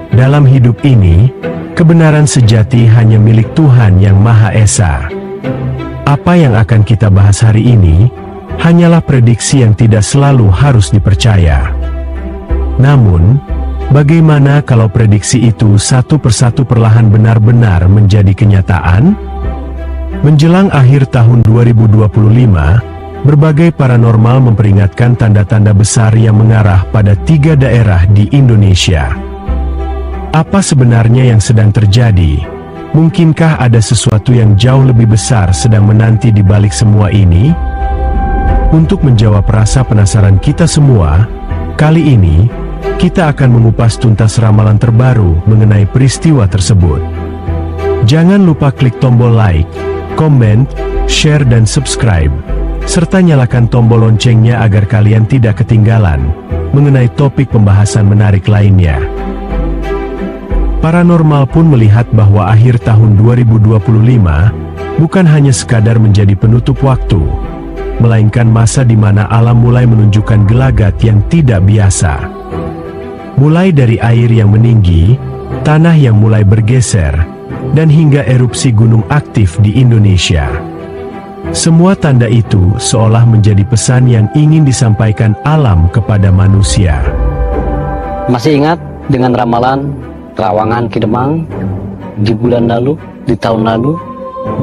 Dalam hidup ini, kebenaran sejati hanya milik Tuhan Yang Maha Esa. Apa yang akan kita bahas hari ini hanyalah prediksi yang tidak selalu harus dipercaya. Namun, bagaimana kalau prediksi itu satu persatu perlahan benar-benar menjadi kenyataan? Menjelang akhir tahun 2025, berbagai paranormal memperingatkan tanda-tanda besar yang mengarah pada 3 daerah di Indonesia. Apa sebenarnya yang sedang terjadi? Mungkinkah ada sesuatu yang jauh lebih besar sedang menanti di balik semua ini? Untuk menjawab rasa penasaran kita semua, kali ini kita akan mengupas tuntas ramalan terbaru mengenai peristiwa tersebut. Jangan lupa klik tombol like, komen, share dan subscribe, serta nyalakan tombol loncengnya agar kalian tidak ketinggalan mengenai topik pembahasan menarik lainnya. Paranormal pun melihat bahwa akhir tahun 2025 bukan hanya sekadar menjadi penutup waktu, melainkan masa di mana alam mulai menunjukkan gelagat yang tidak biasa. Mulai dari air yang meninggi, tanah yang mulai bergeser, dan hingga erupsi gunung aktif di Indonesia. Semua tanda itu seolah menjadi pesan yang ingin disampaikan alam kepada manusia. Masih ingat dengan ramalan Rawangan Kidemang di bulan lalu, di tahun lalu,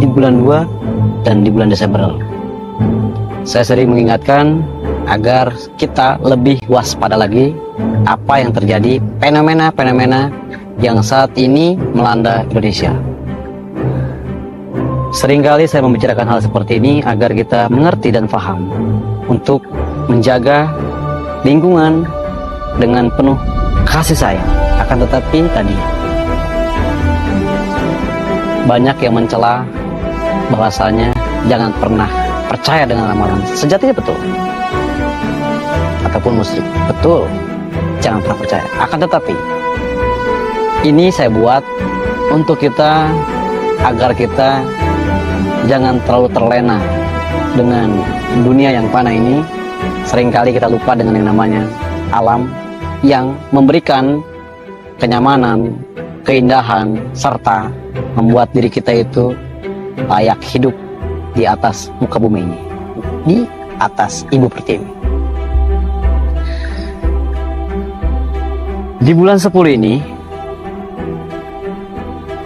di bulan 2, dan di bulan Desember lalu? Saya sering mengingatkan agar kita lebih waspada lagi apa yang terjadi, fenomena-fenomena yang saat ini melanda Indonesia. Seringkali saya membicarakan hal seperti ini agar kita mengerti dan paham untuk menjaga lingkungan dengan penuh kasih sayang. Akan tetapi tadi banyak yang mencela bahwasanya jangan pernah percaya dengan ramalan. Sejatinya betul, ataupun musyrik, betul, jangan pernah percaya. Akan tetapi ini saya buat untuk kita, agar kita jangan terlalu terlena dengan dunia yang fana ini. Seringkali kita lupa dengan yang namanya alam yang memberikan kenyamanan, keindahan, serta membuat diri kita itu layak hidup di atas muka bumi ini, di atas Ibu Pertiwi. Di bulan 10 ini,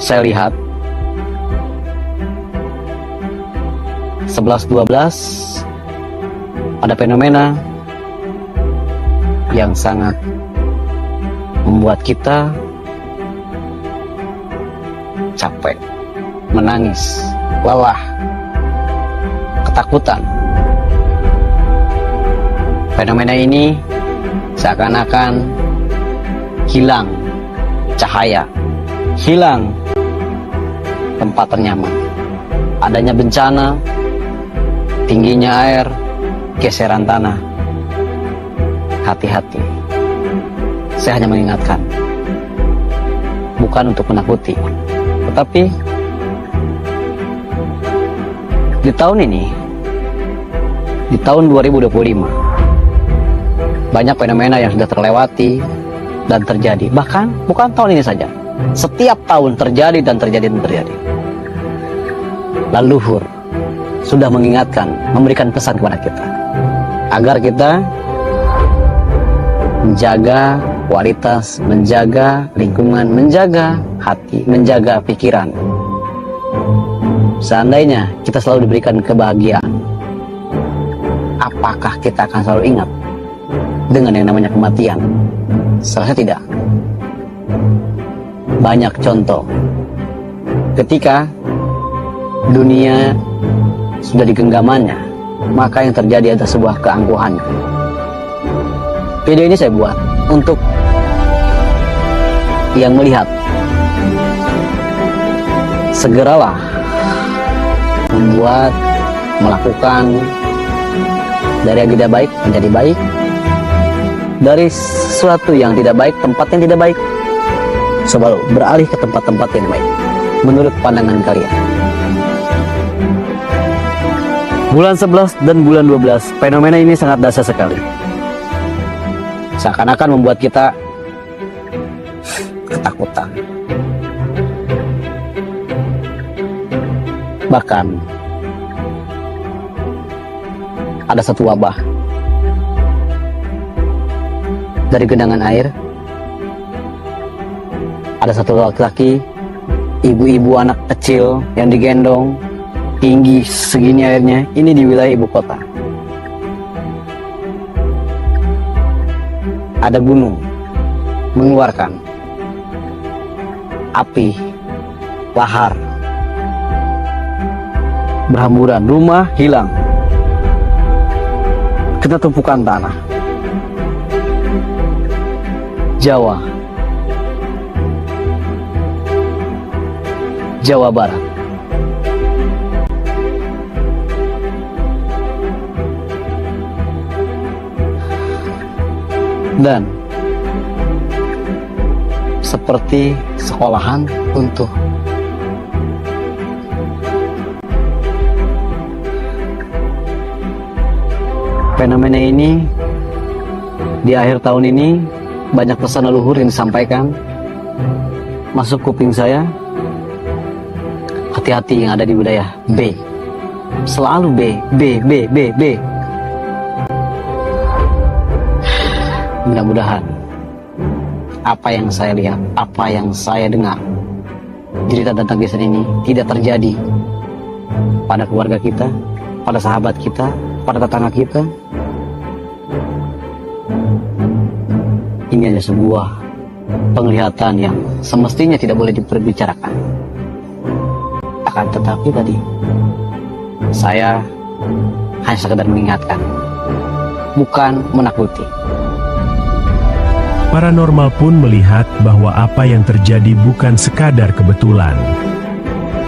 saya lihat 11-12 ada fenomena yang sangat membuat kita capek, menangis, lelah, ketakutan. Fenomena ini seakan-akan hilang cahaya, hilang tempat ternyaman. Adanya bencana, tingginya air, geseran tanah. Hati-hati. Saya hanya mengingatkan, bukan untuk menakuti, tetapi di tahun ini, di tahun 2025, banyak fenomena yang sudah terlewati dan terjadi. Bahkan bukan tahun ini saja, setiap tahun terjadi dan terjadi dan terjadi. Leluhur sudah mengingatkan, memberikan pesan kepada kita agar kita menjaga kualitas, menjaga lingkungan, menjaga hati, menjaga pikiran. Seandainya kita selalu diberikan kebahagiaan, apakah kita akan selalu ingat dengan yang namanya kematian? Saya tidak. Banyak contoh ketika dunia sudah digenggamannya, maka yang terjadi adalah sebuah keangkuhan. Video ini saya buat untuk yang melihat, segeralah membuat, melakukan dari yang tidak baik menjadi baik, dari sesuatu yang tidak baik, tempat yang tidak baik, coba beralih ke tempat-tempat yang baik menurut pandangan kalian. Bulan 11 dan bulan 12, fenomena ini sangat dahsyat sekali. Seakan-akan membuat kita ketakutan. Bahkan ada satu wabah dari genangan air. Ada satu laki-laki, ibu-ibu anak kecil yang digendong, tinggi segini airnya. Ini di wilayah ibu kota. Ada gunung mengeluarkan api, lahar, berhamburan, rumah hilang, kena tumpukan tanah. Jawa Barat. Dan seperti sekolahan runtuh. Fenomena ini di akhir tahun ini banyak pesan leluhur yang disampaikan masuk kuping saya. Hati-hati yang ada di wilayah B. Selalu B. Mudah-mudahan apa yang saya lihat, apa yang saya dengar, cerita tentang geser ini tidak terjadi pada keluarga kita, pada sahabat kita, pada tetangga kita. Ini hanya sebuah penglihatan yang semestinya tidak boleh diperbicarakan. Akan tetapi tadi saya hanya sekedar mengingatkan, bukan menakuti. Paranormal pun melihat bahwa apa yang terjadi bukan sekadar kebetulan.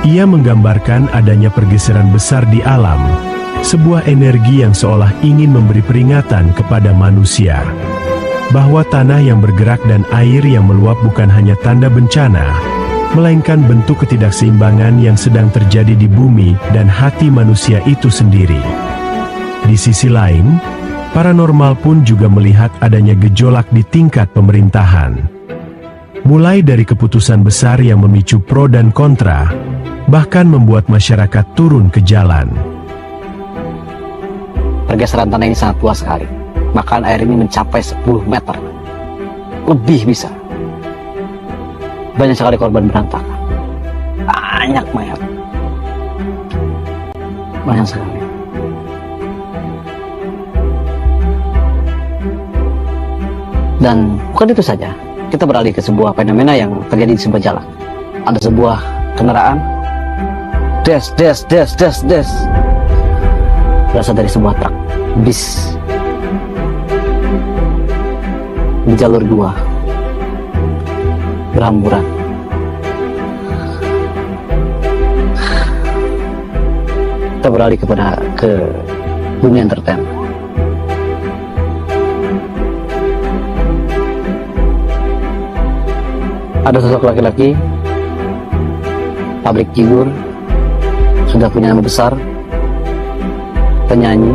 Ia menggambarkan adanya pergeseran besar di alam, sebuah energi yang seolah ingin memberi peringatan kepada manusia bahwa tanah yang bergerak dan air yang meluap bukan hanya tanda bencana, melainkan bentuk ketidakseimbangan yang sedang terjadi di bumi dan hati manusia itu sendiri. Di sisi lain, paranormal pun juga melihat adanya gejolak di tingkat pemerintahan. Mulai dari keputusan besar yang memicu pro dan kontra, bahkan membuat masyarakat turun ke jalan. Pergeseran tanah ini sangat luas sekali. Bahkan air ini mencapai 10 meter. Lebih bisa. Banyak sekali korban berantakan. Banyak mayat. Banyak sekali. Dan bukan itu saja. Kita beralih ke sebuah fenomena yang terjadi di sebuah jalan. Ada sebuah kendaraan. Des. Berasal dari sebuah truk. Bis. Di jalur 2 berhamburan. Kita beralih ke dunia entertainment. Ada sosok laki-laki pabrik figur, sudah punya nama besar, penyanyi,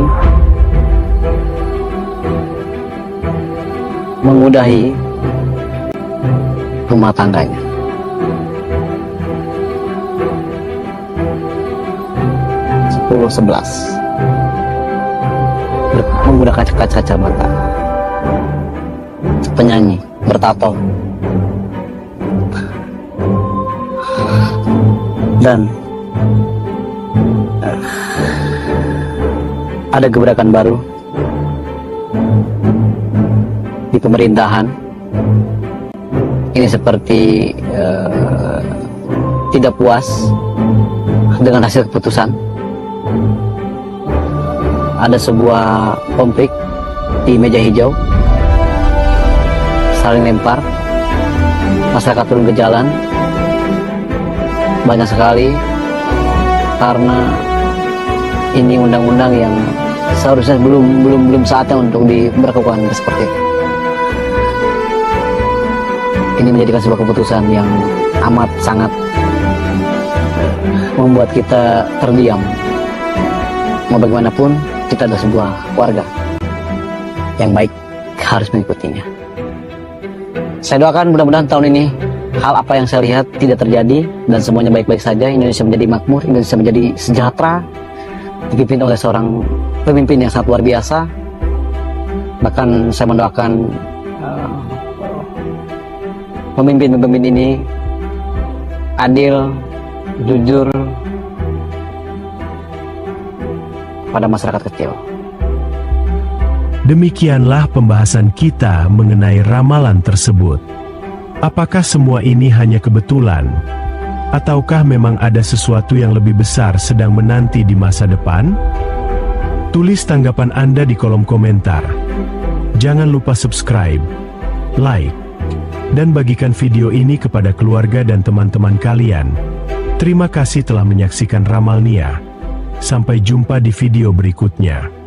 mengudahi rumah tangganya. Menggunakan kacamata. Penyanyi bertato. Dan ada gebrakan baru di pemerintahan. Ini seperti tidak puas dengan hasil keputusan. Ada sebuah konflik di meja hijau, saling lempar, masyarakat turun ke jalan. Banyak sekali karena ini undang-undang yang seharusnya belum saatnya untuk diberlakukan seperti itu. Ini menjadikan sebuah keputusan yang amat sangat membuat kita terdiam. Mau bagaimanapun kita adalah sebuah warga yang baik, harus mengikutinya. Saya doakan mudah-mudahan tahun ini hal apa yang saya lihat tidak terjadi dan semuanya baik-baik saja. Indonesia menjadi makmur, Indonesia menjadi sejahtera, dipimpin oleh seorang pemimpin yang sangat luar biasa. Bahkan saya mendoakan pemimpin-pemimpin ini adil, jujur pada masyarakat kecil. Demikianlah pembahasan kita mengenai ramalan tersebut. Apakah semua ini hanya kebetulan? Ataukah memang ada sesuatu yang lebih besar sedang menanti di masa depan? Tulis tanggapan Anda di kolom komentar. Jangan lupa subscribe, like, dan bagikan video ini kepada keluarga dan teman-teman kalian. Terima kasih telah menyaksikan Ramal Nia. Sampai jumpa di video berikutnya.